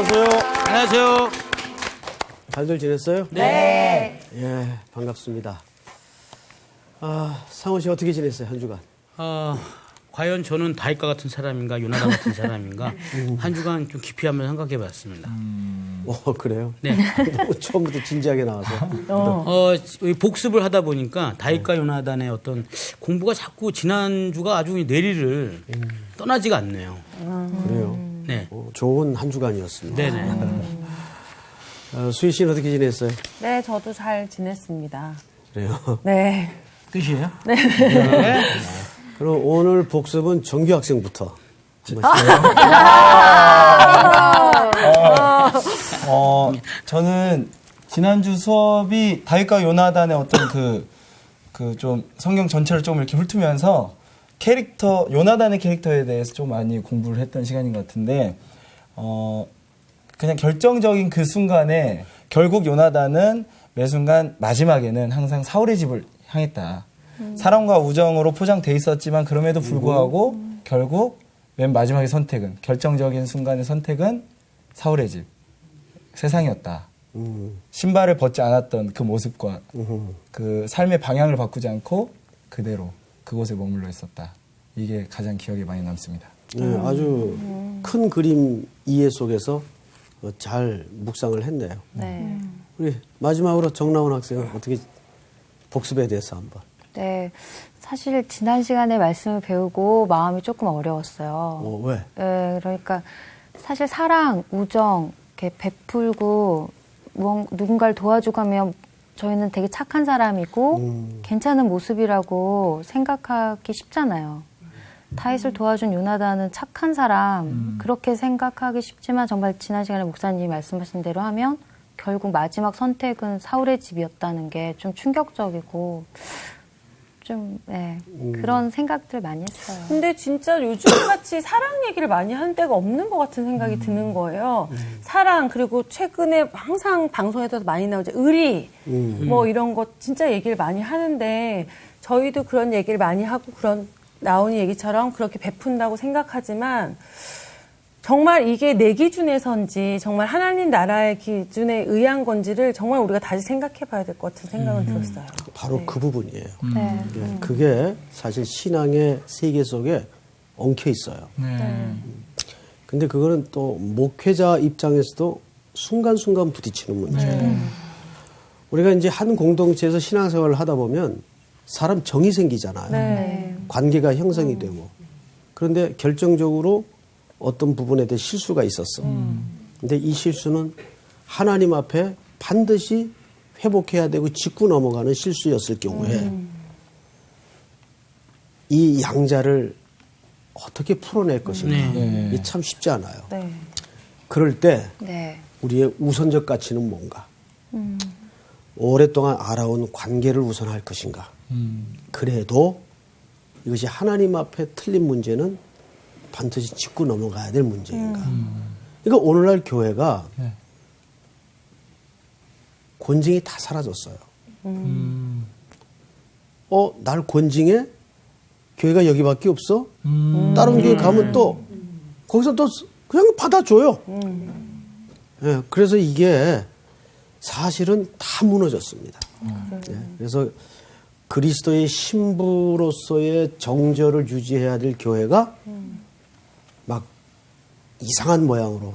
어서오세요. 안녕하세요. 잘들 지냈어요? 네. 예, 반갑습니다. 상원 씨 어떻게 지냈어요, 한 주간? 과연 저는 다이카 같은 사람인가, 요나단 같은 사람인가, 한 주간 좀 깊이 한번 생각해 봤습니다. 그래요? 네. 너무 처음부터 진지하게 나와서. 복습을 하다 보니까 다이카 요나단의 어떤 공부가 자꾸 지난주가 아주 뇌리를 떠나지가 않네요. 그래요? 네. 좋은 한 주간이었습니다. 네네. 수희 씨는 어떻게 지냈어요? 네, 저도 잘 지냈습니다. 그래요? 네. 끝이에요? 네. 그럼 오늘 복습은 정규 학생부터. 저는 지난주 수업이 다윗과 요나단의 어떤 그 좀 성경 전체를 좀 이렇게 훑으면서 요나단의 캐릭터에 대해서 좀 많이 공부를 했던 시간인 것 같은데, 그냥 결정적인 그 순간에 결국 요나단은 매 순간 마지막에는 항상 사울의 집을 향했다. 사랑과 우정으로 포장돼 있었지만 그럼에도 불구하고 결국 맨 마지막의 선택은, 결정적인 순간의 선택은 사울의 집, 세상이었다. 신발을 벗지 않았던 그 모습과 그 삶의 방향을 바꾸지 않고 그대로 그곳에 머물러 있었다. 이게 가장 기억에 많이 남습니다. 네, 아주 큰 그림 이해 속에서 잘 묵상을 했네요. 네. 우리 마지막으로 정나원 학생은 어떻게 복습에 대해서 한번. 네, 사실 지난 시간에 말씀을 배우고 마음이 조금 어려웠어요. 왜? 네, 그러니까 사실 사랑, 우정 이렇게 베풀고 누군가를 도와주고 하면 저희는 되게 착한 사람이고 괜찮은 모습이라고 생각하기 쉽잖아요. 다윗을 도와준 요나단은 착한 사람 그렇게 생각하기 쉽지만 정말 지난 시간에 목사님이 말씀하신 대로 하면 결국 마지막 선택은 사울의 집이었다는 게 좀 충격적이고 좀 그런 생각들 많이 했어요. 근데 진짜 요즘같이 사랑 얘기를 많이 하는 때가 없는 것 같은 생각이 드는 거예요. 사랑, 그리고 최근에 항상 방송에도 많이 나오죠. 의리, 뭐 이런 거 진짜 얘기를 많이 하는데 저희도 그런 얘기를 많이 하고 그런 나오는 얘기처럼 그렇게 베푼다고 생각하지만 정말 이게 내 기준에선지 정말 하나님 나라의 기준에 의한 건지를 정말 우리가 다시 생각해 봐야 될 것 같은 생각은 들었어요. 바로 네. 그 부분이에요. 네. 그게 사실 신앙의 세계 속에 엉켜 있어요. 근데 그거는 또 목회자 입장에서도 순간순간 부딪히는 문제예요. 우리가 이제 한 공동체에서 신앙생활을 하다 보면 사람 정이 생기잖아요. 네. 관계가 형성이 되고. 그런데 결정적으로 어떤 부분에 대해 실수가 있었어. 근데 이 실수는 하나님 앞에 반드시 회복해야 되고 짚고 넘어가는 실수였을 경우에 이 양자를 어떻게 풀어낼 것인가. 이게 참 쉽지 않아요. 네. 그럴 때 네. 우리의 우선적 가치는 뭔가. 오랫동안 알아온 관계를 우선할 것인가. 그래도 이것이 하나님 앞에 틀린 문제는 반드시 짚고 넘어가야 될 문제인가. 그러니까 오늘날 교회가 권징이 다 사라졌어요. 날 권징해? 교회가 여기밖에 없어? 다른 교회 가면 또 거기서 또 그냥 받아줘요. 예, 그래서 이게 사실은 다 무너졌습니다. 예, 그래서 그리스도의 신부로서의 정절을 유지해야 될 교회가 막 이상한 모양으로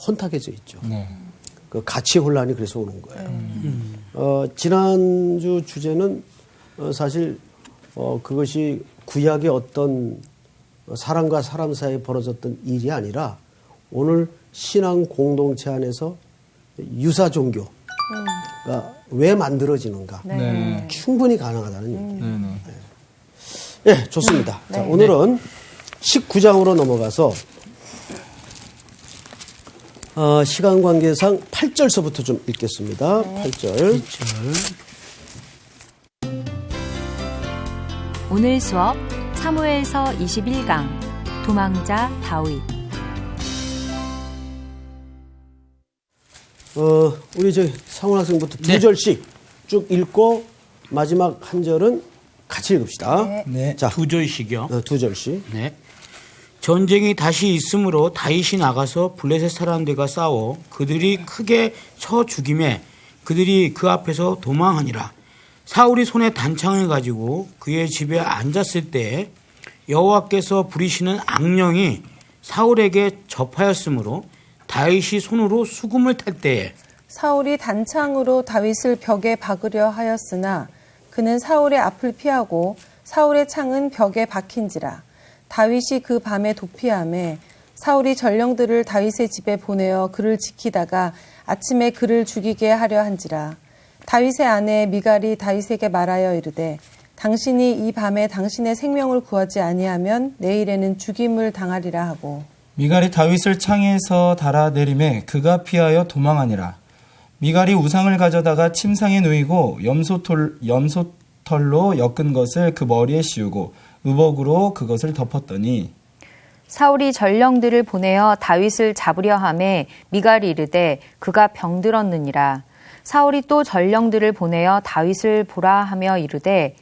혼탁해져 있죠. 그 가치 혼란이 그래서 오는 거예요. 지난주 주제는 사실 그것이 구약의 어떤 사람과 사람 사이에 벌어졌던 일이 아니라 오늘 신앙 공동체 안에서 유사 종교가 왜 만들어지는가. 충분히 가능하다는 얘기예요. 네, 좋습니다. 자, 오늘은 19장으로 넘어가서 시간 관계상 8절서부터 좀 읽겠습니다. 8절. 오늘 수업 사무엘서 21강 도망자 다윗. 우리 상훈 학생부터 두 절씩 쭉 읽고 마지막 한 절은 같이 읽읍시다. 네. 자, 두 절씩이요. 두 절씩. 네. 전쟁이 다시 있으므로 다윗이 나가서 블레셋 사람들과 싸워 그들이 크게 쳐 죽임에 그들이 그 앞에서 도망하니라. 사울이 손에 단창을 가지고 그의 집에 앉았을 때 여호와께서 부리시는 악령이 사울에게 접하였으므로 다윗이 손으로 수금을 탈 때에 사울이 단창으로 다윗을 벽에 박으려 하였으나 그는 사울의 앞을 피하고 사울의 창은 벽에 박힌지라. 다윗이 그 밤에 도피하매 사울이 전령들을 다윗의 집에 보내어 그를 지키다가 아침에 그를 죽이게 하려 한지라. 다윗의 아내 미갈이 다윗에게 말하여 이르되 당신이 이 밤에 당신의 생명을 구하지 아니하면 내일에는 죽임을 당하리라 하고 미갈이 다윗을 창에서 달아내림에 그가 피하여 도망하니라. 미갈이 우상을 가져다가 침상에 누이고 염소털로 엮은 것을 그 머리에 씌우고 의복으로 그것을 덮었더니 사울이 전령들을 보내어 다윗을 잡으려 하매 미갈이 이르되 그가 병들었느니라. 사울이 또 전령들을 보내어 다윗을 보라 하며 이르되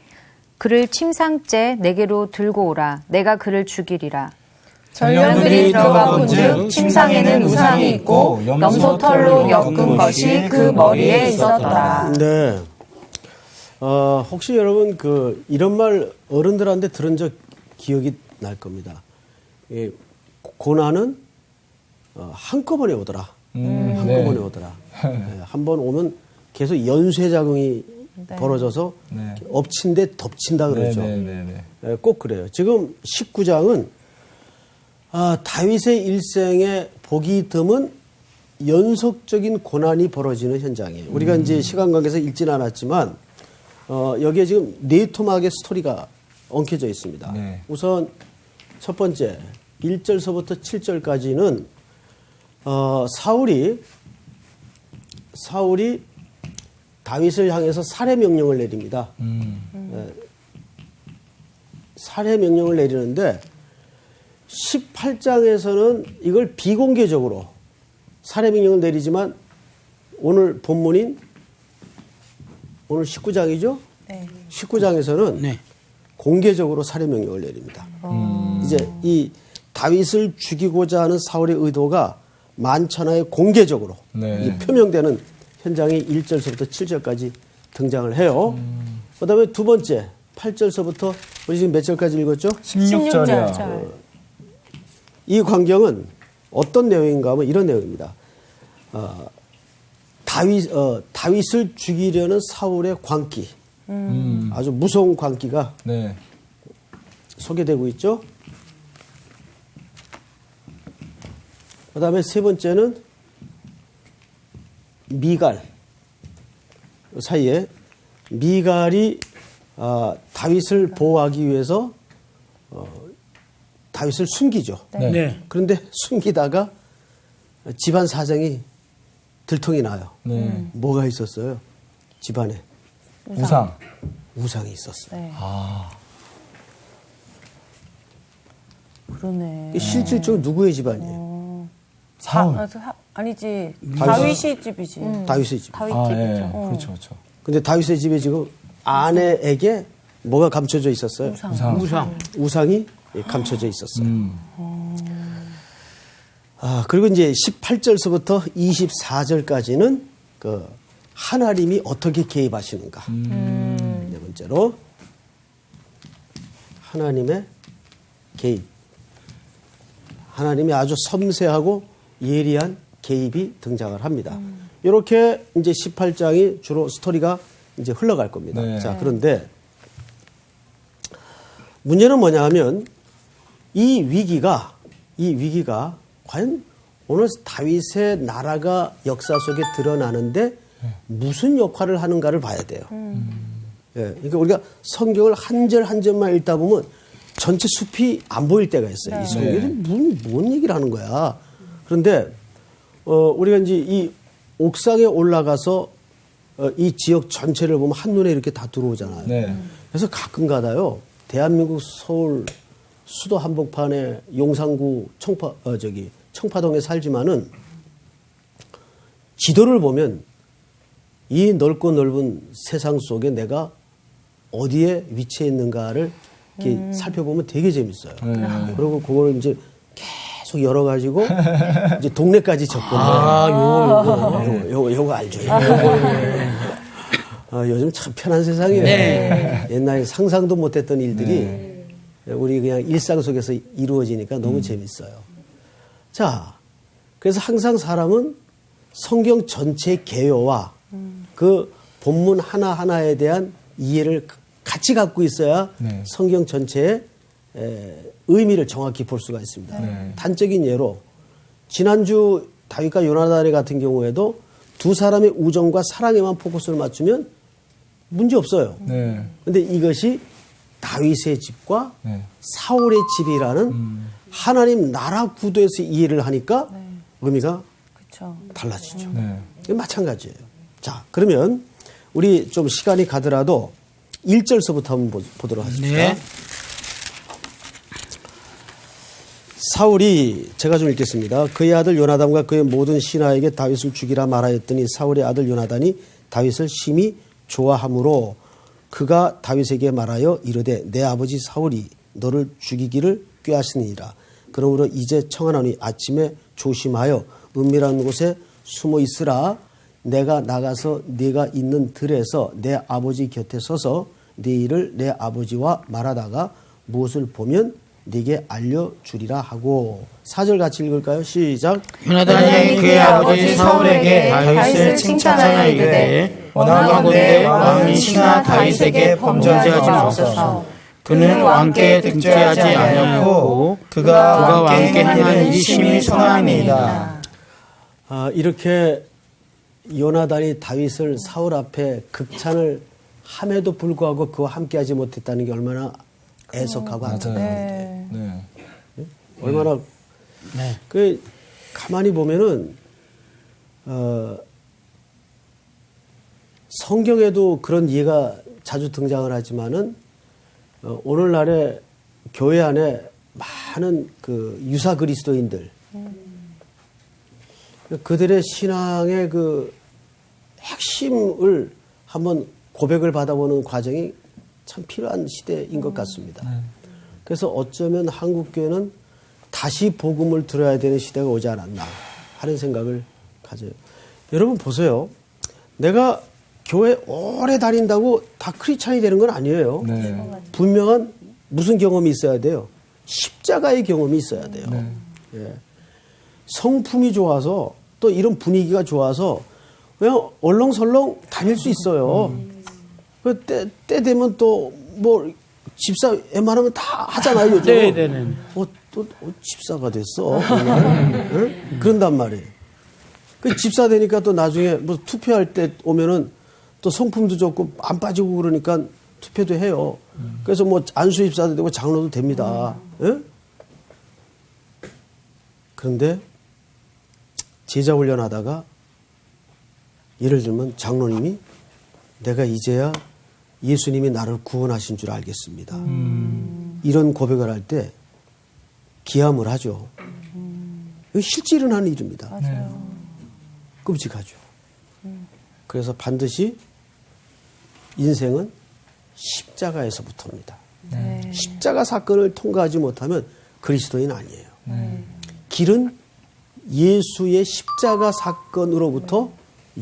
그를 침상째 내게로 들고 오라. 내가 그를 죽이리라. 전령들이 들어가 본즉 침상에는 우상이 있고 염소털로 엮은 것이 그 머리에 있었더라. 네. 혹시 여러분 이런 말 어른들한테 들은 적 기억이 날 겁니다. 고난은 한꺼번에 오더라. 한꺼번에 오더라. 네, 한번 오면 계속 연쇄작용이 벌어져서 엎친 데 덮친다 그러죠. 꼭 그래요. 지금 19장은 다윗의 일생에 보기 드문 연속적인 고난이 벌어지는 현장이에요. 우리가 이제 시간 관계에서 읽지는 않았지만 여기에 지금 네 토막의 스토리가 엉켜져 있습니다. 네. 우선 첫 번째 1절서부터 7절까지는 사울이 다윗을 향해서 살해 명령을 내립니다. 살해 명령을 내리는데 18장에서는 이걸 비공개적으로 살해 명령을 내리지만 오늘 본문인 오늘 19장이죠? 네. 19장에서는 네. 공개적으로 살해 명령을 내립니다. 이제 이 다윗을 죽이고자 하는 사울의 의도가 만천하에 공개적으로 이제 표명되는 현장이 1절서부터 7절까지 등장을 해요. 그다음에 두 번째 8절서부터 우리 지금 몇 절까지 읽었죠? 16절이야. 이 광경은 어떤 내용인가 하면 이런 내용입니다. 다윗을 죽이려는 사울의 광기, 아주 무서운 광기가 소개되고 있죠. 그 다음에 세 번째는 미갈 사이에 미갈이 다윗을 보호하기 위해서 다윗을 숨기죠. 네. 그런데 숨기다가 집안 사정이 들통이 나요. 뭐가 있었어요? 집안에 우상이 있었어요. 네. 그러네. 실질적으로 누구의 집안이에요? 사울. 아니지. 다윗의 집이지. 다윗의 집. 다윗 아, 집이죠. 예. 그렇죠, 그렇죠. 근데 다윗의 집에 지금 아내에게 뭐가 감춰져 있었어요? 우상이 감춰져 있었어요. 그리고 이제 18절서부터 24절까지는 그 하나님이 어떻게 개입하시는가. 네 번째로 하나님의 개입. 하나님이 아주 섬세하고 예리한 개입이 등장을 합니다. 이렇게 이제 18장이 주로 스토리가 이제 흘러갈 겁니다. 네. 자, 그런데 문제는 뭐냐 하면 이 위기가 과연 오늘 다윗의 나라가 역사 속에 드러나는데 무슨 역할을 하는가를 봐야 돼요. 예, 그러니까 우리가 성경을 한 절 한 절만 읽다 보면 전체 숲이 안 보일 때가 있어요. 이 성경이 뭔 얘기를 하는 거야. 그런데 우리가 이제 이 옥상에 올라가서 이 지역 전체를 보면 한눈에 이렇게 다 들어오잖아요. 그래서 가끔 가다요. 대한민국 서울 수도 한복판에 용산구 청파동에 살지만은 지도를 보면 이 넓고 넓은 세상 속에 내가 어디에 위치해 있는가를 이렇게 살펴보면 되게 재밌어요. 그리고 그걸 이제 계속 열어가지고 이제 동네까지 접근해요. 요거 알죠? 요즘 참 편한 세상이에요. 네. 옛날에 상상도 못했던 일들이 우리 그냥 일상 속에서 이루어지니까 너무 재밌어요. 자, 그래서 항상 사람은 성경 전체 개요와 그 본문 하나하나에 대한 이해를 같이 갖고 있어야 성경 전체의 의미를 정확히 볼 수가 있습니다. 단적인 예로 지난주 다윗과 요나단 같은 경우에도 두 사람의 우정과 사랑에만 포커스를 맞추면 문제 없어요. 근데 이것이 다윗의 집과 사울의 집이라는 하나님 나라 구도에서 이해를 하니까 의미가 그렇죠. 달라지죠. 마찬가지예요. 자, 그러면 우리 좀 시간이 가더라도 1절서부터 한번 보도록 하십시다. 네. 사울이 제가 좀 읽겠습니다. 그의 아들 요나단과 그의 모든 신하에게 다윗을 죽이라 말하였더니 사울의 아들 요나단이 다윗을 심히 좋아하므로 그가 다윗에게 말하여 이르되 내 아버지 사울이 너를 죽이기를 꾀하시니라. 그러므로 이제 청하노니 아침에 조심하여 은밀한 곳에 숨어 있으라. 내가 나가서 네가 있는 들에서 내 아버지 곁에 서서 네 일을 내 아버지와 말하다가 무엇을 보면 네게 알려주리라 하고. 4절 같이 읽을까요? 시작. 요나단이 그의 아버지 사울에게 다윗을 칭찬하여 이르되 원하건대 왕이 신하 다윗에게 범죄하지 마옵소서. 그는 왕께 등죄하지 아니하였고 그가 왕께 행한 일이 심히 선하니이다. 이렇게 요나단이 다윗을 사울 앞에 극찬을 함에도 불구하고 그와 함께하지 못했다는 게 얼마나 애석하고 안타까운데. 얼마나 그 가만히 보면은 성경에도 그런 예가 자주 등장을 하지만은 오늘날의 교회 안에 많은 그 유사 그리스도인들 그들의 신앙의 그 핵심을 한번 고백을 받아보는 과정이 참 필요한 시대인 것 같습니다. 그래서 어쩌면 한국교회는 다시 복음을 들어야 되는 시대가 오지 않았나 하는 생각을 가져요. 여러분 보세요. 내가 교회 오래 다닌다고 다 크리스찬이 되는 건 아니에요. 분명한 무슨 경험이 있어야 돼요? 십자가의 경험이 있어야 돼요. 예. 성품이 좋아서 또 이런 분위기가 좋아서 그냥 얼렁설렁 다닐 수 있어요. 때 되면 또 뭐 집사 웬만하면 다 하잖아요, 요즘. 네네네. 또 집사가 됐어. 응? 그런단 말이에요. 그 집사 되니까 또 나중에 뭐 투표할 때 오면은 또 성품도 좋고 안 빠지고 그러니까 투표도 해요. 그래서 뭐 안수 집사도 되고 장로도 됩니다. 응? 그런데 제자 훈련하다가 예를 들면 장로님이 내가 이제야 예수님이 나를 구원하신 줄 알겠습니다. 이런 고백을 할 때 기함을 하죠. 이거 실제 일어나는 일입니다. 맞아요. 끔찍하죠. 그래서 반드시 인생은 십자가에서부터입니다. 십자가 사건을 통과하지 못하면 그리스도인 아니에요. 길은 예수의 십자가 사건으로부터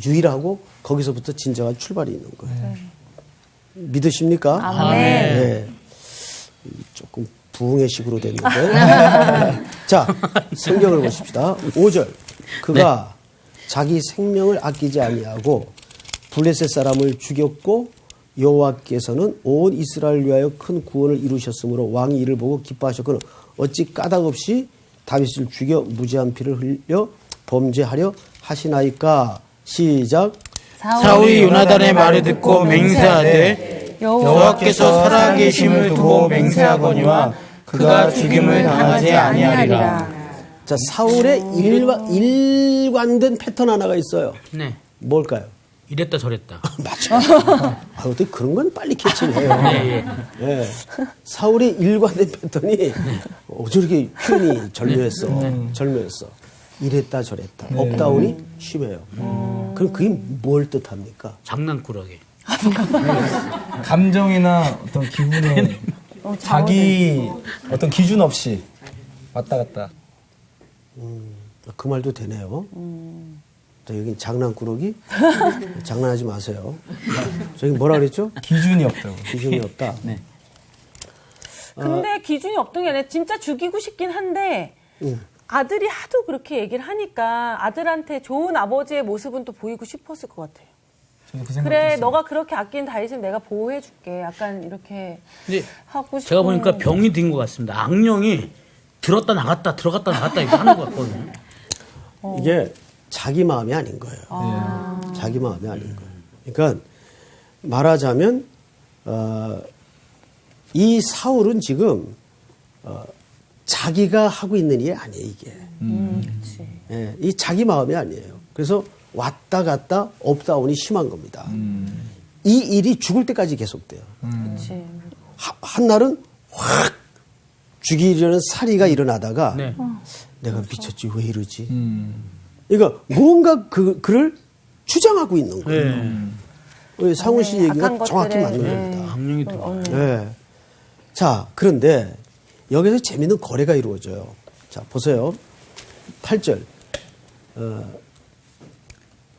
유일하고 거기서부터 진정한 출발이 있는 거예요. 믿으십니까? 아멘. 네. 조금 부흥의 식으로 됐는데. 자, 성경을 보십시다. 5절. 그가 자기 생명을 아끼지 아니하고 블레셋 사람을 죽였고 여호와께서는 온 이스라엘을 위하여 큰 구원을 이루셨으므로 왕이 이를 보고 기뻐하셨거늘 어찌 까닭 없이 다윗을 죽여 무죄한 피를 흘려 범죄하려 하시나이까. 시작. 사울이 요나단의 말을 듣고 맹세하되 여호와께서 살아계심을 두고 맹세하거니와 그가 죽임을 당하지 아니하리라. 자, 사울의 일관된 패턴 하나가 있어요. 네. 뭘까요? 이랬다 저랬다. 맞죠. 어떻게 그런 건 빨리 캐치를 해요. 예. 사울의 일관된 패턴이 저렇게 표현이 절묘했어. 이랬다 저랬다. 업다운이 심해요. 그럼 그게 뭘 뜻합니까? 장난꾸러기. 감정이나 어떤 기분에 자기 어떤 기준 없이 왔다 갔다. 그 말도 되네요. 또 여기 장난꾸러기? 장난하지 마세요. 저기 뭐라 그랬죠? 기준이 없다고. 기준이 없다. 네. 근데 기준이 없던 게 아니라 진짜 죽이고 싶긴 한데 아들이 하도 그렇게 얘기를 하니까 아들한테 좋은 아버지의 모습은 또 보이고 싶었을 것 같아요. 저도 그 생각 그래, 했어요. 너가 그렇게 아낀 다윗을 내가 보호해줄게. 약간 이렇게 근데 하고 싶은. 제가 보니까 병이 든 것 같습니다. 악령이 들었다 나갔다 들어갔다 나갔다 이렇게 하는 것 같거든요. 이게 자기 마음이 아닌 거예요. 자기 마음이 아닌 거예요. 그러니까 말하자면 이 사울은 지금 자기가 하고 있는 일이 아니에요, 이게. 그치. 예, 이 자기 마음이 아니에요. 그래서 왔다 갔다 업다운이 심한 겁니다. 이 일이 죽을 때까지 계속돼요. 그치. 한날은 확 죽이려는 살이가 일어나다가 네. 내가 미쳤지 왜 이러지? 그러니까 뭔가 그를 주장하고 있는 거예요. 우리 상훈 씨 얘기가 악한 정확히 것들에, 맞는 네. 겁니다. 악령이 들어와요. 네. 자, 그런데 여기서 재밌는 거래가 이루어져요. 자, 보세요. 8절.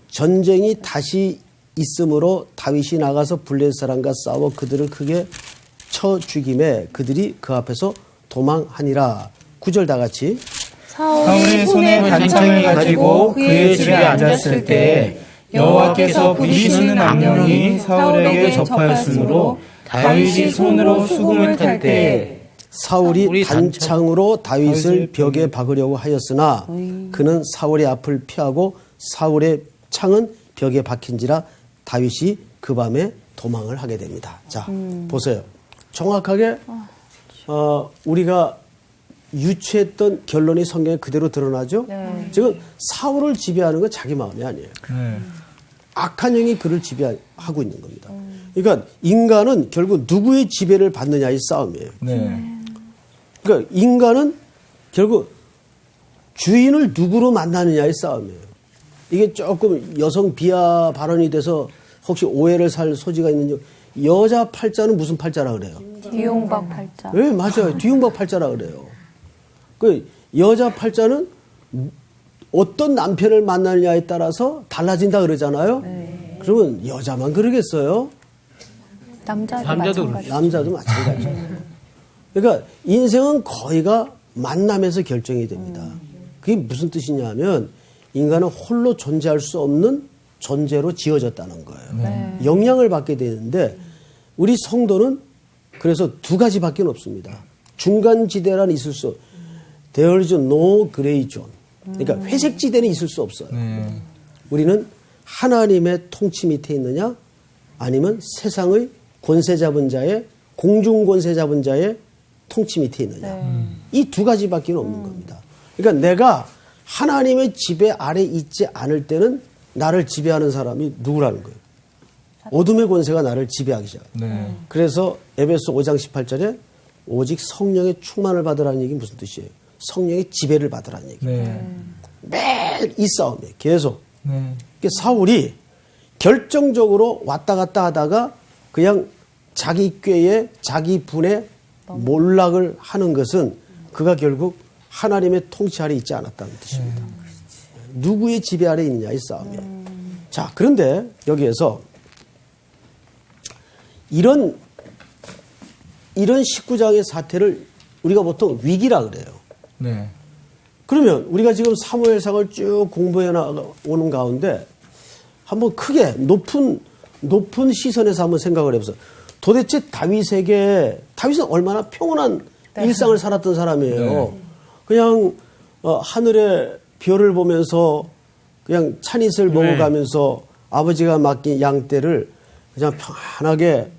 전쟁이 다시 있으므로 다윗이 나가서 블레셋 사람과 싸워 그들을 크게 쳐 죽임에 그들이 그 앞에서 도망하니라. 9절 다 같이. 사울의 손에 단창을 가지고 그의 집에 앉았을 때 여호와께서 부리시는 악령이 사울에게 접하였으므로 다윗이 손으로 수금을 탈 때 사울이 단창으로 다윗을 벽에 박으려고 하였으나 그는 사울의 앞을 피하고 사울의 창은 벽에 박힌지라 다윗이 그 밤에 도망을 하게 됩니다. 자, 보세요. 정확하게 우리가 유추했던 결론이 성경에 그대로 드러나죠. 지금 사울을 지배하는 건 자기 마음이 아니에요. 네. 악한 영이 그를 지배하고 있는 겁니다. 그러니까 인간은 결국 누구의 지배를 받느냐의 싸움이에요. 네. 그러니까 인간은 결국 주인을 누구로 만나느냐의 싸움이에요. 이게 조금 여성 비하 발언이 돼서 혹시 오해를 살 소지가 있는지 여자 팔자는 무슨 팔자라 그래요? 뒤용박 팔자. 네, 맞아요. 뒤용박 팔자라 그래요. 그 여자 팔자는 어떤 남편을 만나느냐에 따라서 달라진다 그러잖아요. 그러면 여자만 그러겠어요? 남자도 남자도 마찬가지. 남자도 마찬가지예요. 그러니까 인생은 거의가 만남에서 결정이 됩니다. 그게 무슨 뜻이냐 하면 인간은 홀로 존재할 수 없는 존재로 지어졌다는 거예요. 영향을 받게 되는데 우리 성도는 그래서 두 가지밖에 없습니다. 중간지대란 있을 수 There is no gray zone. 그러니까 회색 지대는 있을 수 없어요. 우리는 하나님의 통치 밑에 있느냐 아니면 세상의 권세 잡은 자의 공중 권세 잡은 자의 통치 밑에 있느냐. 이 두 가지밖에 없는 겁니다. 그러니까 내가 하나님의 지배 아래 있지 않을 때는 나를 지배하는 사람이 누구라는 거예요. 어둠의 권세가 나를 지배하기 시작해요. 네. 그래서 에베소 5장 18절에 오직 성령의 충만을 받으라는 얘기 무슨 뜻이에요? 성령의 지배를 받으라는 얘기. 네. 매일 이 싸움이에요. 계속. 네. 그러니까 사울이 결정적으로 왔다 갔다 하다가 그냥 자기 꾀에 자기 분에 몰락을 하는 것은 그가 결국 하나님의 통치 아래 있지 않았다는 뜻입니다. 누구의 지배 아래 있느냐의 싸움이에요. 자, 그런데 여기에서 이런 19장의 사태를 우리가 보통 위기라 그래요. 네. 그러면 우리가 지금 사무엘상을 쭉 공부해 나오는 가운데 한번 크게 높은 시선에서 한번 생각을 해보세요. 도대체 다윗은 얼마나 평온한 일상을 살았던 사람이에요. 그냥 하늘의 별을 보면서 그냥 찬잇을 먹어가면서 아버지가 맡긴 양떼를 그냥 편안하게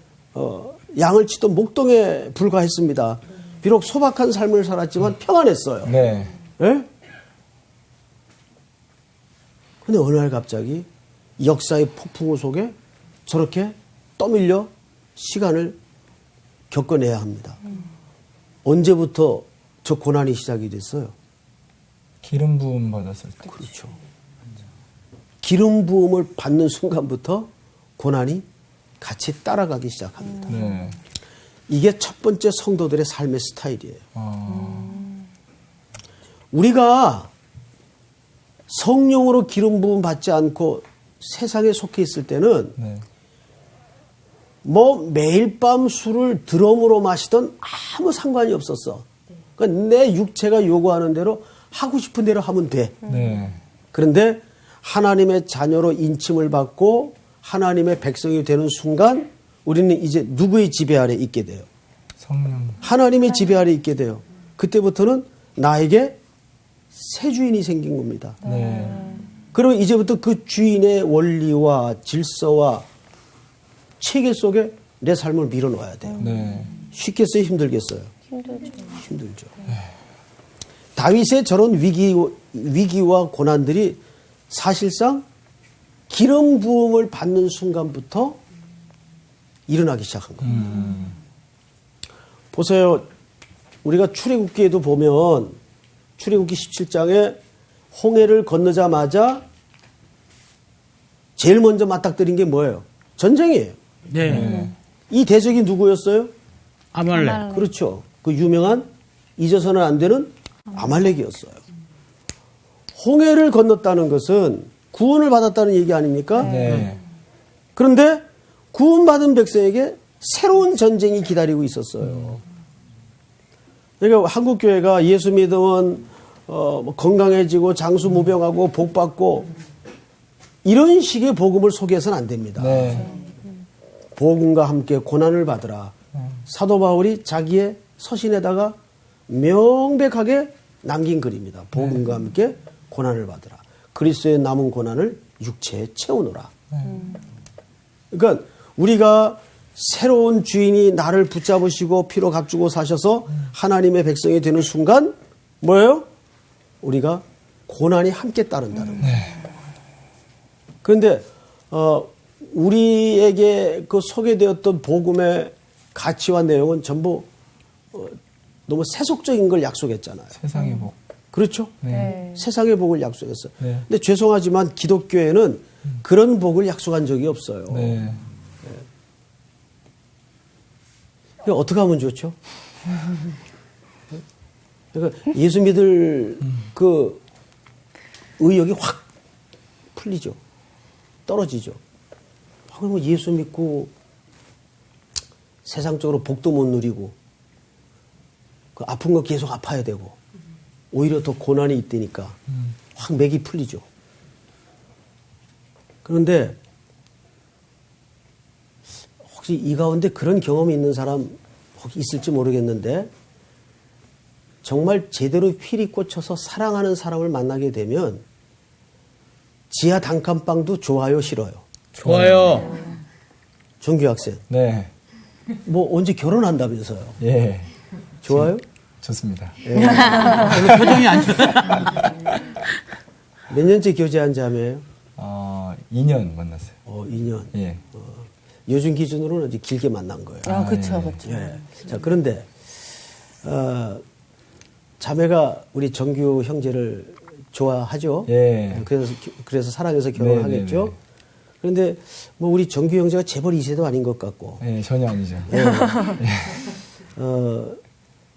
양을 치던 목동에 불과했습니다. 비록 소박한 삶을 살았지만 평안했어요. 네. 예? 근데 어느 날 갑자기 역사의 폭풍우 속에 저렇게 떠밀려 시간을 겪어내야 합니다. 언제부터 저 고난이 시작이 됐어요? 기름 부음 받았을 때. 그렇죠. 기름 부음을 받는 순간부터 고난이 같이 따라가기 시작합니다. 네. 이게 첫 번째 성도들의 삶의 스타일이에요. 아. 우리가 성령으로 기름 부음 받지 않고 세상에 속해 있을 때는 네. 뭐 매일 밤 술을 드럼으로 마시던 아무 상관이 없었어. 그러니까 내 육체가 요구하는 대로 하고 싶은 대로 하면 돼. 네. 그런데 하나님의 자녀로 인침을 받고 하나님의 백성이 되는 순간 우리는 이제 누구의 지배 아래 있게 돼요? 성령. 하나님의 지배 아래 있게 돼요. 그때부터는 나에게 새 주인이 생긴 겁니다. 네. 그러면 이제부터 그 주인의 원리와 질서와 체계 속에 내 삶을 밀어넣어야 돼요. 네. 쉽겠어요? 힘들겠어요? 힘들죠. 다윗의 저런 위기와 고난들이 사실상 기름 부음을 받는 순간부터 일어나기 시작한 겁니다. 보세요. 우리가 출애굽기에도 보면 출애굽기 17장에 홍해를 건너자마자 제일 먼저 맞닥뜨린 게 뭐예요? 전쟁이에요. 네. 이 대적이 누구였어요? 아말렉. 그렇죠. 그 유명한 잊어서는 안 되는 아말렉이었어요. 홍해를 건넜다는 것은 구원을 받았다는 얘기 아닙니까? 네. 그런데 구원받은 백성에게 새로운 전쟁이 기다리고 있었어요. 그러니까 한국교회가 예수 믿으면 건강해지고 장수무병하고 복받고 이런 식의 복음을 소개해서는 안 됩니다. 네. 복음과 함께 고난을 받으라. 사도 바울이 자기의 서신에다가 명백하게 남긴 글입니다. 복음과 함께 고난을 받으라. 그리스도의 남은 고난을 육체에 채우노라. 그러니까 우리가 새로운 주인이 나를 붙잡으시고 피로 값주고 사셔서 하나님의 백성이 되는 순간 뭐예요? 우리가 고난이 함께 따른다는 거예요. 그런데 우리에게 그 소개되었던 복음의 가치와 내용은 전부 너무 세속적인 걸 약속했잖아요. 세상의 복. 그렇죠? 네. 세상의 복을 약속했어요. 네. 근데 죄송하지만 기독교에는 그런 복을 약속한 적이 없어요. 네. 그럼 어떻게 하면 좋죠? 그러니까 예수 믿을 그 의욕이 확 풀리죠. 떨어지죠. 그러면 예수 믿고 세상적으로 복도 못 누리고 그 아픈 거 계속 아파야 되고 오히려 더 고난이 있다니까 확 맥이 풀리죠. 그런데 혹시 이 가운데 그런 경험이 있는 사람 혹시 있을지 모르겠는데 정말 제대로 휠이 꽂혀서 사랑하는 사람을 만나게 되면 지하 단칸방도 좋아요, 싫어요? 좋아요. 정규 학생. 네. 뭐 언제 결혼한다면서요? 예. 좋아요? 좋습니다. 별로 표정이 안 좋아. 몇 년째 교제한 자매예요? 2년 만났어요. 2년. 예. 요즘 기준으로는 이제 길게 만난 거예요. 아, 그렇죠, 그렇죠. 예. 자, 그런데 자매가 우리 정규 형제를 좋아하죠. 예. 그래서 사랑해서 결혼하겠죠. 네네네. 그런데 뭐 우리 정규 형제가 재벌 2세도 아닌 것 같고. 예, 전혀 아니죠.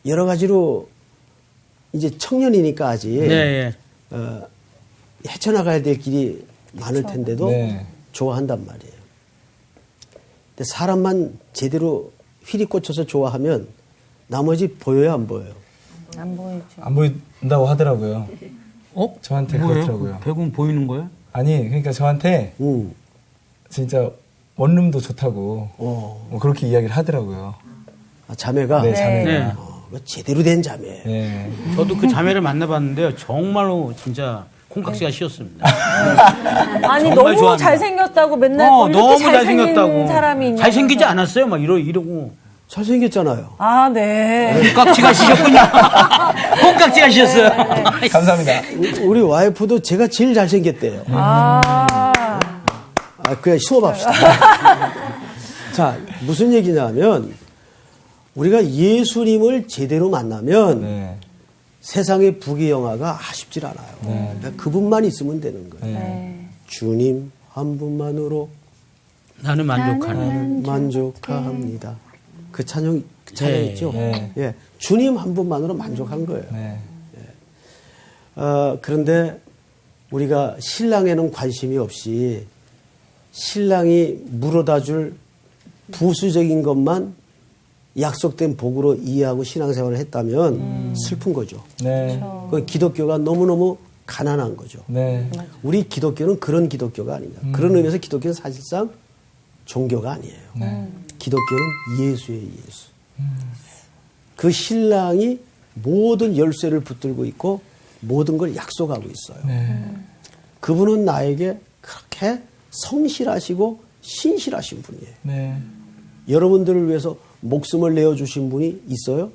여러 가지로 이제 청년이니까 아직 네. 헤쳐나가야 될 길이 많을 텐데도 네. 좋아한단 말이에요. 근데 사람만 제대로 휠이 꽂혀서 좋아하면 나머지 보여요, 안 보여요? 안 보이죠. 안 보인다고 하더라고요. 저한테 뭐예요? 그렇더라고요. 배구는 보이는 거예요? 아니, 그러니까 저한테 진짜 원룸도 좋다고 뭐 그렇게 이야기를 하더라고요. 자매가 네, 자매가. 네. 제대로 된 자매. 네. 저도 그 자매를 만나봤는데요. 정말로 진짜 콩깍지가 씌었습니다. 아니 정말 너무 좋아합니다. 잘생겼다고 맨날 이렇게 너무 잘생긴 잘생겼다고. 사람이 있냐고. 잘생기지 않았어요? 막 이러고. 잘생겼잖아요. 아, 네. 콩깍지가 씌셨군요. 콩깍지가 씌었어요. 감사합니다. 우리 와이프도 제가 제일 잘생겼대요. 그냥 수업합시다. 자, 무슨 얘기냐면 우리가 예수님을 제대로 만나면 네. 세상의 부귀영화가 아쉽질 않아요. 그러니까 그분만 있으면 되는 거예요. 네. 주님 한 분만으로 나는 만족하는. 만족합니다. 그 찬양 네. 있죠? 네. 예. 주님 한 분만으로 만족한 거예요. 네. 그런데 우리가 신랑에는 관심이 없이 신랑이 물어다 줄 부수적인 것만 약속된 복으로 이해하고 신앙생활을 했다면 슬픈 거죠. 네. 그건 기독교가 너무너무 가난한 거죠. 네. 우리 기독교는 그런 기독교가 아닙니다. 그런 의미에서 기독교는 사실상 종교가 아니에요. 네. 기독교는 예수예요, 예수. 그 신랑이 모든 열쇠를 붙들고 있고 모든 걸 약속하고 있어요. 네. 그분은 나에게 그렇게 성실하시고 신실하신 분이에요. 네. 여러분들을 위해서 목숨을 내어주신 분이 있어요?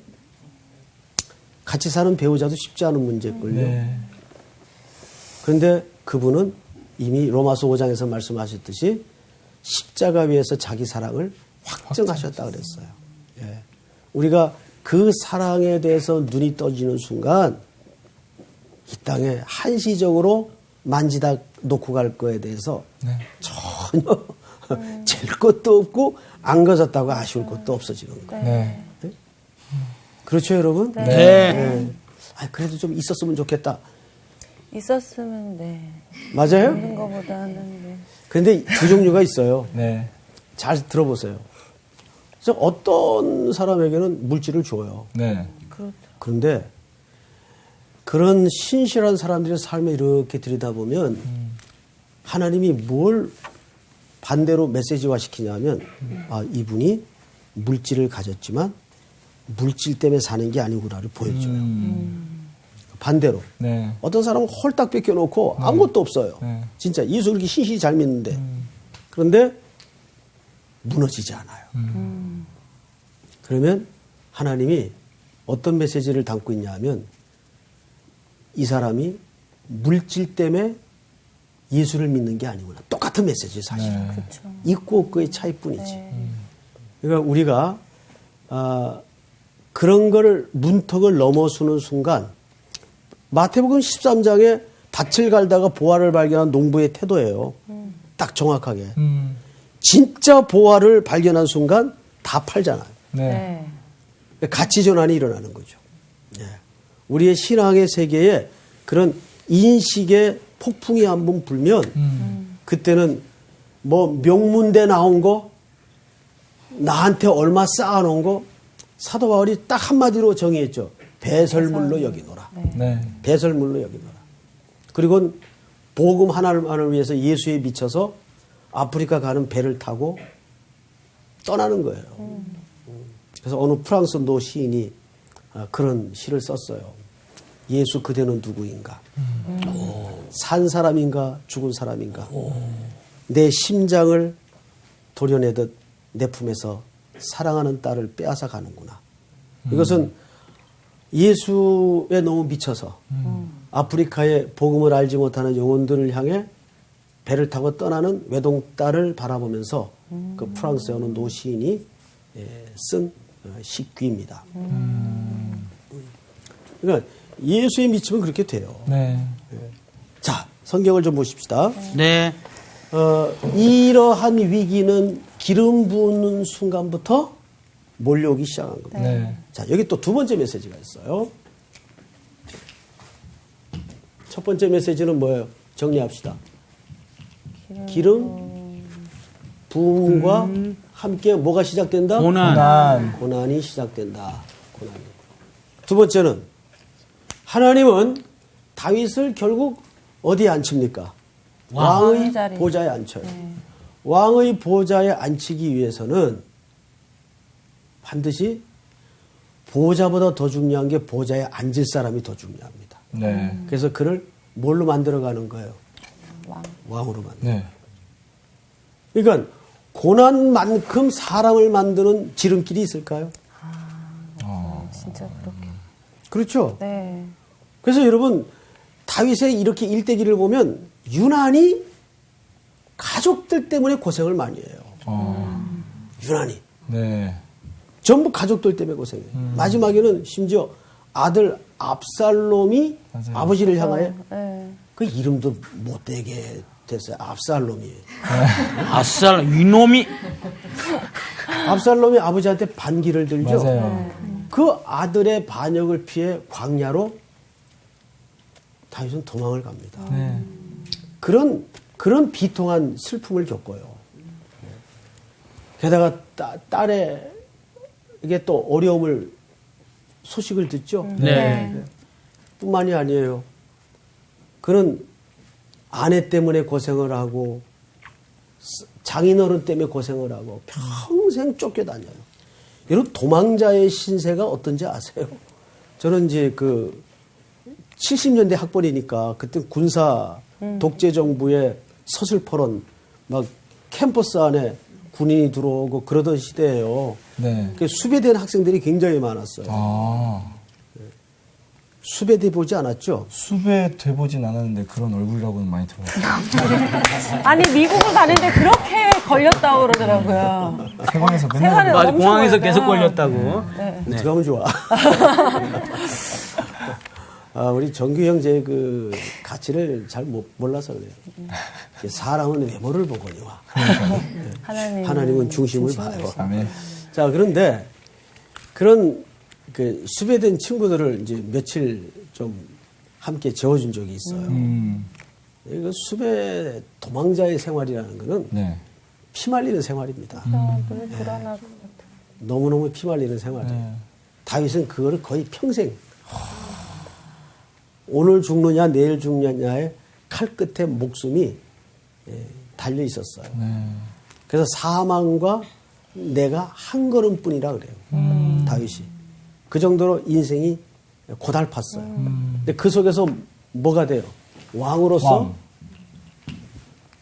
같이 사는 배우자도 쉽지 않은 문제일걸요. 네. 그런데 그분은 이미 로마서 5장에서 말씀하셨듯이 십자가 위에서 자기 사랑을 확증하셨다 그랬어요. 예. 우리가 그 사랑에 대해서 눈이 떠지는 순간 이 땅에 한시적으로 만지다 놓고 갈 거에 대해서 네. 전혀 잴 것도 없고 안 가졌다고 아쉬울 것도 없어지는 거예요. 네. 그렇죠, 여러분? 네. 네. 아, 그래도 좀 있었으면 좋겠다. 있었으면 네. 맞아요? 있는 것보다는 네. 그런데 두 종류가 있어요. 네. 잘 들어보세요. 그래서 어떤 사람에게는 물질을 줘요. 네. 그런데 그런 신실한 사람들의 삶을 이렇게 들여다보면 하나님이 뭘 반대로 메시지화 시키냐면 아, 이분이 물질을 가졌지만 물질 때문에 사는 게 아니구나를 보여줘요. 반대로. 네. 어떤 사람은 홀딱 뺏겨놓고 아무것도 없어요. 네. 진짜 예수 그렇게 신실히 잘 믿는데. 그런데 무너지지 않아요. 그러면 하나님이 어떤 메시지를 담고 있냐 하면 이 사람이 물질 때문에 예수를 믿는 게 아니구나. 똑같은 메시지 사실은. 네. 있고 없고의 차이뿐이지. 그러니까 우리가 그런 거를 문턱을 넘어서는 순간 마태복음 13장에 닻을 갈다가 보화를 발견한 농부의 태도예요. 딱 정확하게. 진짜 보화를 발견한 순간 다 팔잖아요. 네. 네. 가치 전환이 일어나는 거죠. 예. 우리의 신앙의 세계에 그런 인식의 폭풍이 한번 불면 그때는 뭐 명문대 나온 거 나한테 얼마 쌓아놓은 거 사도 바울이 딱 한마디로 정의했죠. 배설물로 여기노라. 네. 배설물로 여기노라. 그리고 복음 하나를 위해서 예수에 미쳐서 아프리카 가는 배를 타고 떠나는 거예요. 그래서 어느 프랑스 노 시인이 그런 시를 썼어요. 예수 그대는 누구인가? 산 사람인가 죽은 사람인가? 내 심장을 도려내듯 내 품에서 사랑하는 딸을 빼앗아 가는구나. 이것은 예수에 너무 미쳐서 아프리카의 복음을 알지 못하는 영혼들을 향해 배를 타고 떠나는 외동딸을 바라보면서 그 프랑스의 어느 노 시인이 쓴 시귀입니다. 그러니까 예수에 미치면 그렇게 돼요. 네. 자, 성경을 좀 보십시다. 네. 이러한 위기는 기름 부는 순간부터 몰려오기 시작한 겁니다. 네. 자, 여기 또 두 번째 메시지가 있어요. 첫 번째 메시지는 뭐예요? 정리합시다. 기름 부음과 함께 뭐가 시작된다? 고난. 고난이 시작된다. 고난이. 두 번째는 하나님은 다윗을 결국 어디에 앉힙니까? 왕의 자리에. 보좌에 앉혀요. 왕의 보좌에 앉히기 위해서는 반드시 보좌보다 더 중요한 게 보좌에 앉을 사람이 더 중요합니다. 네. 그래서 그를 뭘로 만들어가는 거예요? 왕으로 만들어. 네. 그러니까 고난만큼 사람을 만드는 지름길이 있을까요? 진짜 그렇게. 그렇죠. 네. 그래서 여러분 다윗의 이렇게 일대기를 보면 유난히 가족들 때문에 고생을 많이 해요. 유난히. 네. 전부 가족들 때문에 고생해요. 마지막에는 심지어 아들 압살롬이 맞아요. 아버지를 향하여 네. 그 이름도 못되게 됐어요. 압살롬이. 아싸, 이놈이. 압살롬이 아버지한테 반기를 들죠. 맞아요. 그 아들의 반역을 피해 광야로 다윗은 도망을 갑니다. 네. 그런 비통한 슬픔을 겪어요. 게다가 딸의 이게 또 어려움을 소식을 듣죠. 네. 뿐만이 아니에요. 그는 아내 때문에 고생을 하고 장인어른 때문에 고생을 하고 평생 쫓겨다녀요. 여러분 도망자의 신세가 어떤지 아세요? 저는 이제 그 70년대 학번이니까 그때 군사 독재 정부의 서슬퍼런 막 캠퍼스 안에 군인이 들어오고 그러던 시대예요. 네. 그 수배된 학생들이 굉장히 많았어요. 수배돼 보지 않았죠? 수배돼 보진 않았는데 그런 얼굴이라고는 많이 들어봤어요. 아니 미국을 가는데 그렇게 걸렸다고 그러더라고요. 세관에서 맨날 세관에 맞아, 엄청 공항에서 걸려요. 계속 걸렸다고. 어떻게 하면 좋아? 우리 정규 형제 그 가치를 잘 몰라서 그래요. 사람은 외모를 보거니와 하나님은 중심을 봐요. 아멘. 자, 그런데 그런 그 수배된 친구들을 이제 며칠 좀 함께 재워준 적이 있어요. 그 수배 도망자의 생활이라는 거는 네. 피 말리는 생활입니다. 늘 불안할 것 같아요. 너무너무 피 말리는 생활이에요. 다윗은 그거를 거의 평생 오늘 죽느냐 내일 죽느냐의 칼 끝에 목숨이 달려 있었어요. 그래서 사망과 내가 한 걸음뿐이라 그래요. 다윗이. 그 정도로 인생이 고달팠어요. 근데 그 속에서 뭐가 돼요? 왕으로서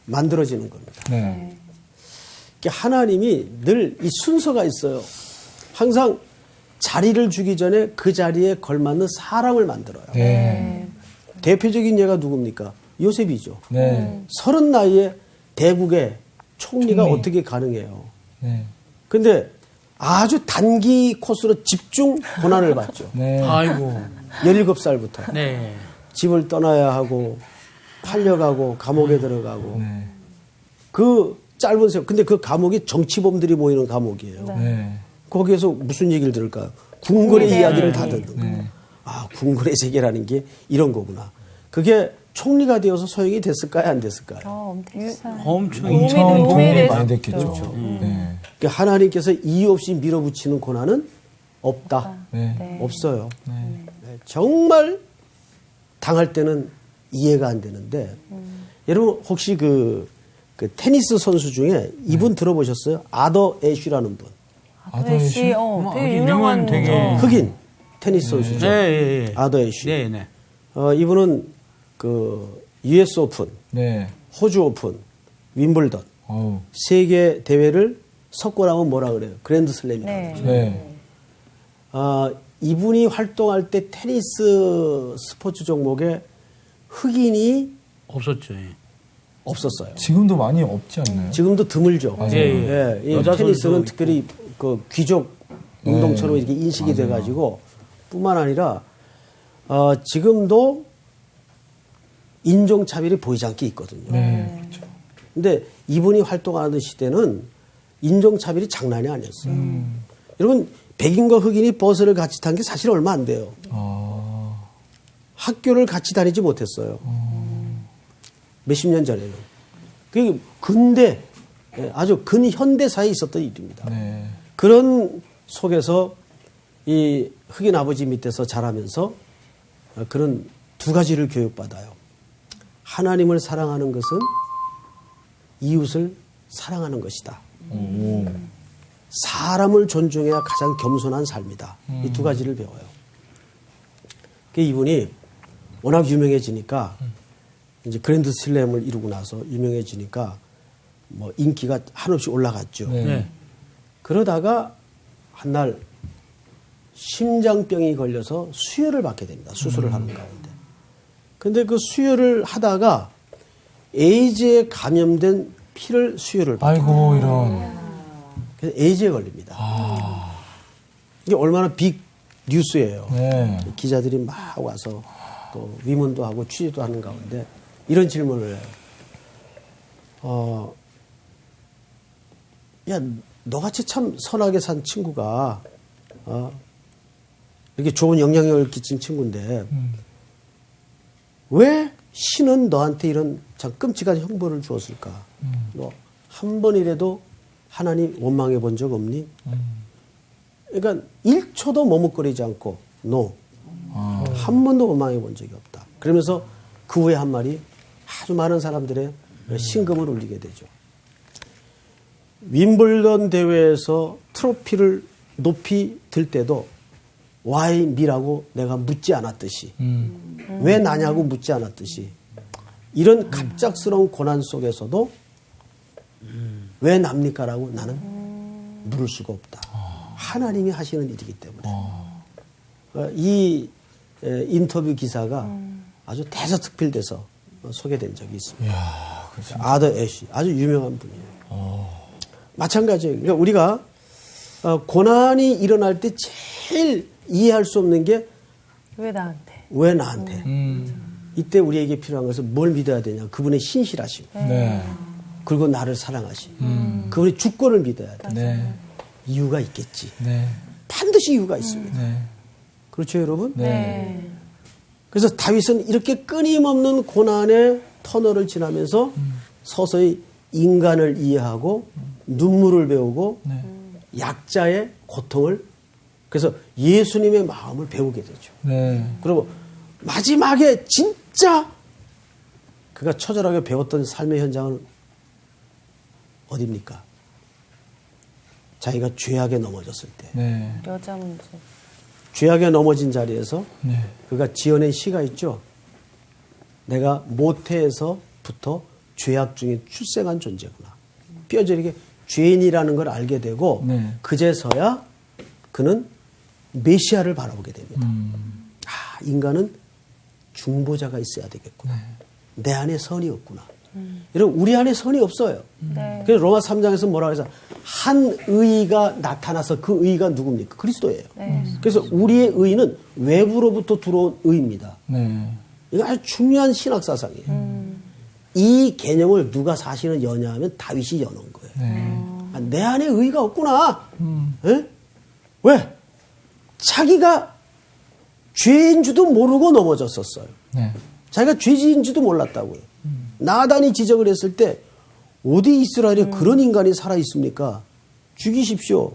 만들어지는 겁니다. 네. 하나님이 늘 이 순서가 있어요. 항상 자리를 주기 전에 그 자리에 걸맞는 사람을 만들어요. 네. 대표적인 예가 누굽니까? 요셉이죠. 네. 30 나이에 대국의 총리가 총리. 어떻게 가능해요? 네. 근데 아주 단기 코스로 집중 고난을 받죠. 네. 아이고. 17살부터. 네. 집을 떠나야 하고, 팔려가고, 감옥에 들어가고. 네. 그 짧은 세월. 근데 그 감옥이 정치범들이 모이는 감옥이에요. 네. 거기에서 무슨 얘기를 들을까요? 궁궐의 이야기를 다 듣는 거예요. 네. 아, 궁궐의 세계라는 게 이런 거구나. 그게 총리가 되어서 소용이 됐을까요? 안 됐을까요? 엄청 엄청 도움이 됐- 많이 됐겠죠. 네. 그러니까 하나님께서 이유 없이 밀어붙이는 고난은 없다. 네. 없어요. 네. 네, 정말 당할 때는 이해가 안 되는데 여러분 혹시 그 테니스 선수 중에 이분 들어보셨어요? 아더 애쉬라는 분. 애쉬, 되게 아주 유명한 되게 흑인 테니스 선수죠. 네. 아더 애쉬. 네, 네. 이분은 그 US 오픈, 네. 호주 오픈, 윈블던 어우. 세계 대회를 석고라면 뭐라 그래요? 그랜드슬램이라고 네. 그러죠. 네. 이분이 활동할 때 테니스 스포츠 종목에 흑인이 없었죠. 예. 없었어요. 지금도 많이 없지 않나요? 지금도 드물죠. 맞아요. 예. 이 여자 테니스는 선수도 특별히 그 귀족 운동처럼 이렇게 인식이 맞아요. 돼가지고 뿐만 아니라 지금도 인종차별이 보이지 않게 있거든요. 네. 그렇죠. 근데 이분이 활동하던 시대는 인종차별이 장난이 아니었어요. 여러분, 백인과 흑인이 버스를 같이 탄 게 사실 얼마 안 돼요. 아. 학교를 같이 다니지 못했어요. 몇십 년 전에는. 그게 근대, 아주 근현대사에 있었던 일입니다. 네. 그런 속에서 이 흑인 아버지 밑에서 자라면서 그런 두 가지를 교육받아요. 하나님을 사랑하는 것은 이웃을 사랑하는 것이다. 사람을 존중해야 가장 겸손한 삶이다. 이 두 가지를 배워요. 그 이분이 워낙 유명해지니까 이제 그랜드 슬램을 이루고 나서 유명해지니까 뭐 인기가 한없이 올라갔죠. 네. 네. 그러다가 한 날 심장병이 걸려서 수혈을 받게 됩니다. 수술을 하는 가운데. 근데 그 수혈을 하다가 에이즈에 감염된 피를 수혈을 받게 돼요. 아이고 이런. 그래서 에이즈에 걸립니다. 이게 얼마나 빅 뉴스예요. 네. 기자들이 막 와서 또 위문도 하고 취재도 하는 가운데 이런 질문을 해요. 야, 너같이 참 선하게 산 친구가 이렇게 좋은 영향력을 끼친 친구인데 왜 신은 너한테 이런 참 끔찍한 형벌을 주었을까? 너 한 번이라도 하나님 원망해 본 적 없니? 그러니까 1초도 머뭇거리지 않고 한 번도 원망해 본 적이 없다. 그러면서 그 후에 한 말이 아주 많은 사람들의 심금을 울리게 되죠. 윈블던 대회에서 트로피를 높이 들 때도 Why me라고 내가 묻지 않았듯이 왜 나냐고 묻지 않았듯이 이런 갑작스러운 고난 속에서도 왜 납니까라고 나는 물을 수가 없다. 하나님이 하시는 일이기 때문에 이 인터뷰 기사가 아주 대서특필돼서 소개된 적이 있습니다. 아더 애쉬 아주 유명한 분이에요. 마찬가지예요. 그러니까 우리가 고난이 일어날 때 제일 이해할 수 없는 게 왜 나한테? 이때 우리에게 필요한 것은 뭘 믿어야 되냐? 그분의 신실하심. 네. 그리고 나를 사랑하심. 그분의 주권을 믿어야 돼. 네. 이유가 있겠지. 네. 반드시 이유가 있습니다. 네. 그렇죠, 여러분? 네. 그래서 그래서 다윗은 이렇게 끊임없는 고난의 터널을 지나면서 서서히 인간을 이해하고 눈물을 배우고 약자의 고통을 그래서 예수님의 마음을 배우게 되죠. 네. 그리고 마지막에 진짜 그가 처절하게 배웠던 삶의 현장은 어디입니까? 자기가 죄악에 넘어졌을 때 네. 여자 문제. 죄악에 넘어진 자리에서 네. 그가 지어낸 시가 있죠. 내가 모태에서부터 죄악 중에 출생한 존재구나. 뼈저리게 죄인이라는 걸 알게 되고 네. 그제서야 그는 메시아를 바라보게 됩니다. 인간은 중보자가 있어야 되겠구나. 내 안에 선이 없구나. 여러분 우리 안에 선이 없어요. 네. 그래서 로마 3장에서 뭐라고 해서 한 의가 나타나서 그 의가 누굽니까? 그리스도예요. 네. 그래서 우리의 의는 외부로부터 들어온 의입니다. 네. 이거 아주 중요한 신학 사상이에요. 이 개념을 누가 사실은 여냐하면 다윗이 여는 거예요. 네. 아, 내 안에 의가 없구나. 에? 왜? 자기가 죄인 줄도 모르고 넘어졌었어요. 네. 자기가 죄지인 줄도 몰랐다고요. 나단이 지적을 했을 때 어디 이스라엘에 그런 인간이 살아 있습니까? 죽이십시오.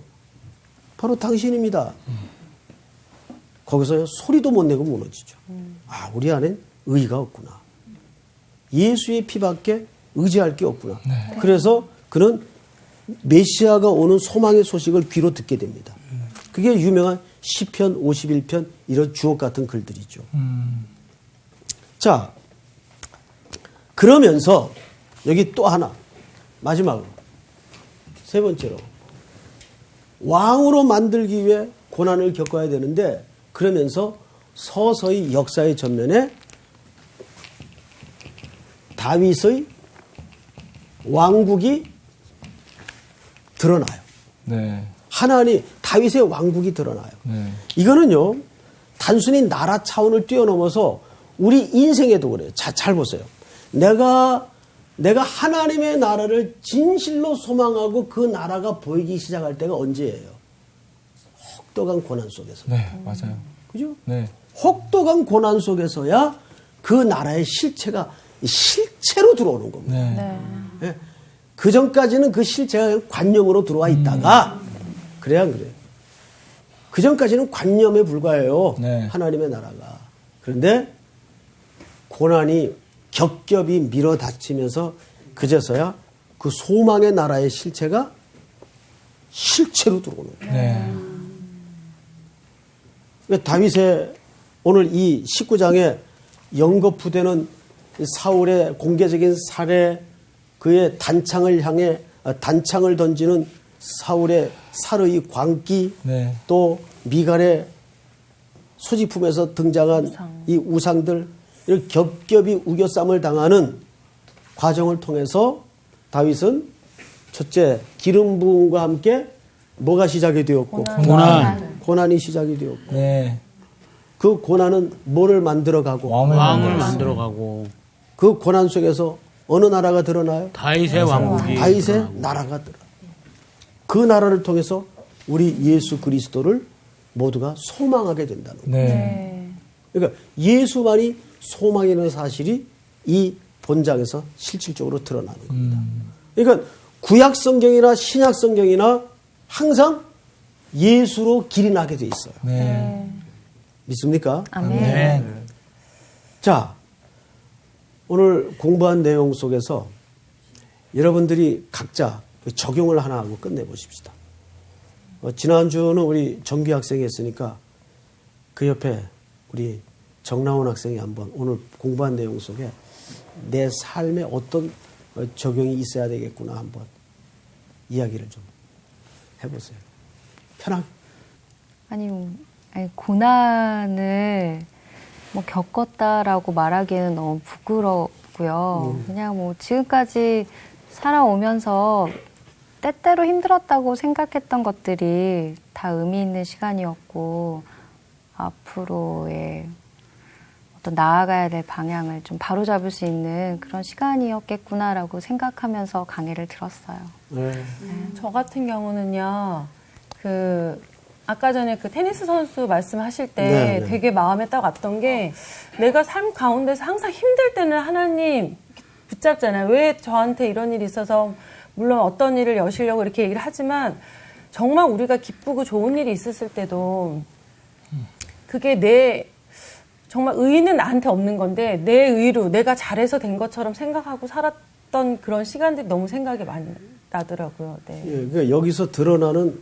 바로 당신입니다. 거기서 소리도 못 내고 무너지죠. 아, 우리 안엔 의가 없구나. 예수의 피밖에 의지할 게 없구나. 그래서 그는 메시아가 오는 소망의 소식을 귀로 듣게 됩니다. 그게 유명한 시편 51편 이런 주옥 같은 글들이죠. 자, 그러면서 여기 또 하나 마지막으로 세 번째로 왕으로 만들기 위해 고난을 겪어야 되는데 그러면서 서서히 역사의 전면에 다윗의 왕국이 드러나요. 네. 하나님 다윗의 왕국이 드러나요. 네. 이거는요 단순히 나라 차원을 뛰어넘어서 우리 인생에도 그래요. 잘 보세요. 내가 하나님의 나라를 진실로 소망하고 그 나라가 보이기 시작할 때가 언제예요? 혹독한 고난 속에서. 네, 맞아요. 그죠? 네. 혹독한 고난 속에서야 그 나라의 실체가 실체로 들어오는 겁니다. 네. 예. 그 전까지는 그 실체가 관념으로 들어와 있다가 그래야 안 그래요. 그 전까지는 관념에 불과해요. 네. 하나님의 나라가. 그런데 고난이 겹겹이 밀어닥치면서 그제서야 그 소망의 나라의 실체가 실체로 들어오는 거예요. 네. 그러니까 다윗의 오늘 이 19장에 연거푸되는 사울의 공개적인 살해, 그의 단창을 향해 단창을 던지는 사울의 살의 광기, 네. 또 미갈의 소지품에서 등장한 이 우상들, 이렇게 겹겹이 우겨쌈을 당하는 과정을 통해서 다윗은 첫째 기름 부음과 함께 뭐가 시작이 되었고 고난이 시작이 되었고 네. 그 고난은 뭐를 만들어가고 왕을 만들어가고 그 고난 속에서 어느 나라가 드러나요? 다윗의 왕국이 다윗의 나라가 드러나요. 그 나라를 통해서 우리 예수 그리스도를 모두가 소망하게 된다는 거예요. 네. 네. 그러니까 예수만이 소망이라는 사실이 이 본장에서 실질적으로 드러나는 겁니다. 그러니까 구약 성경이나 신약 성경이나 항상 예수로 길이 나게 돼 있어요. 네. 믿습니까? 아멘. 네. 자, 오늘 공부한 내용 속에서 여러분들이 각자 적용을 하나 하고 끝내보십시다. 지난주는 우리 정규 학생이 했으니까 그 옆에 우리 정나온 학생이 한번 오늘 공부한 내용 속에 내 삶에 어떤 적용이 있어야 되겠구나 한번 이야기를 좀 해보세요. 편하게. 아니 고난을 뭐 겪었다라고 말하기에는 너무 부끄럽고요. 그냥 뭐 지금까지 살아오면서 때때로 힘들었다고 생각했던 것들이 다 의미 있는 시간이었고 앞으로의 어떤 나아가야 될 방향을 좀 바로잡을 수 있는 그런 시간이었겠구나라고 생각하면서 강의를 들었어요. 네. 저 같은 경우는요, 아까 전에 그 테니스 선수 말씀하실 때 네, 네. 되게 마음에 딱 왔던 게 내가 삶 가운데서 항상 힘들 때는 하나님 붙잡잖아요. 왜 저한테 이런 일이 있어서 물론 어떤 일을 여시려고 이렇게 얘기를 하지만 정말 우리가 기쁘고 좋은 일이 있었을 때도 그게 정말 의의는 나한테 없는 건데 내 의로 내가 잘해서 된 것처럼 생각하고 살았던 그런 시간들이 너무 생각이 많이 나더라고요. 네. 예, 그러니까 여기서 드러나는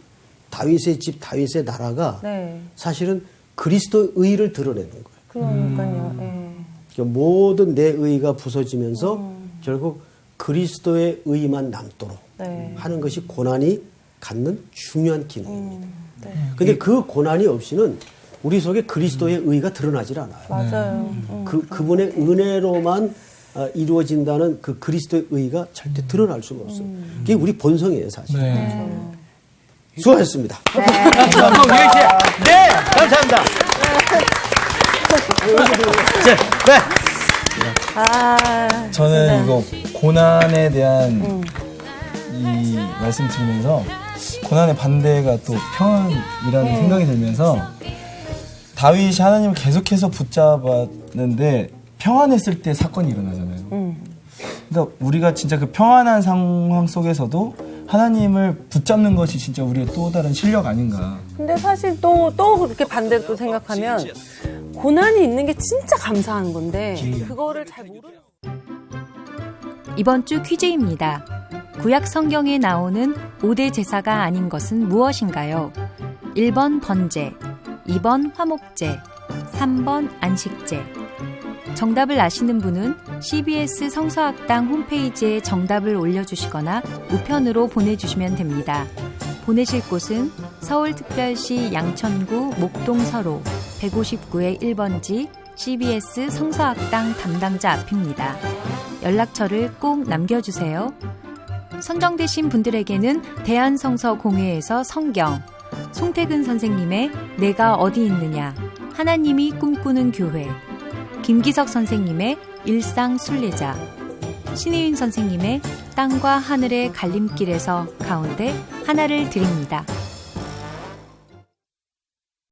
다윗의 집, 다윗의 나라가 네. 사실은 그리스도의 의를 드러내는 거예요. 그러니까요. 네. 그러니까 모든 내 의가 부서지면서 결국 그리스도의 의만 남도록 네. 하는 것이 고난이 갖는 중요한 기능입니다. 네. 근데 그 고난이 없이는 우리 속에 그리스도의 의가 드러나질 않아요. 맞아요. 그분의 은혜로만 이루어진다는 그 그리스도의 의가 절대 드러날 수가 없어요. 그게 우리 본성이에요, 사실. 네. 수고하셨습니다. 감사합니다. 네, 감사합니다. 저는 이거 고난에 대한 이 말씀 들으면서 고난의 반대가 또 평안이라는 생각이 들면서 다윗이 하나님을 계속해서 붙잡았는데 평안했을 때 사건이 일어나잖아요. 그러니까 우리가 진짜 그 평안한 상황 속에서도 하나님을 붙잡는 것이 진짜 우리의 또 다른 실력 아닌가. 근데 사실 또 그렇게 반대로 또 생각하면 고난이 있는 게 진짜 감사한 건데 그거를 잘 모르는 이번 주 퀴즈입니다. 구약 성경에 나오는 5대 제사가 아닌 것은 무엇인가요? 1번 번제, 2번 화목제, 3번 안식제. 정답을 아시는 분은 CBS 성서학당 홈페이지에 정답을 올려주시거나 우편으로 보내주시면 됩니다. 보내실 곳은 서울특별시 양천구 목동서로 159의 1번지 CBS 성서학당 담당자 앞입니다. 연락처를 꼭 남겨주세요. 선정되신 분들에게는 대한성서공회에서 성경, 송태근 선생님의 내가 어디 있느냐, 하나님이 꿈꾸는 교회, 김기석 선생님의 일상 순례자, 신혜윤 선생님의 땅과 하늘의 갈림길에서 가운데 하나를 드립니다.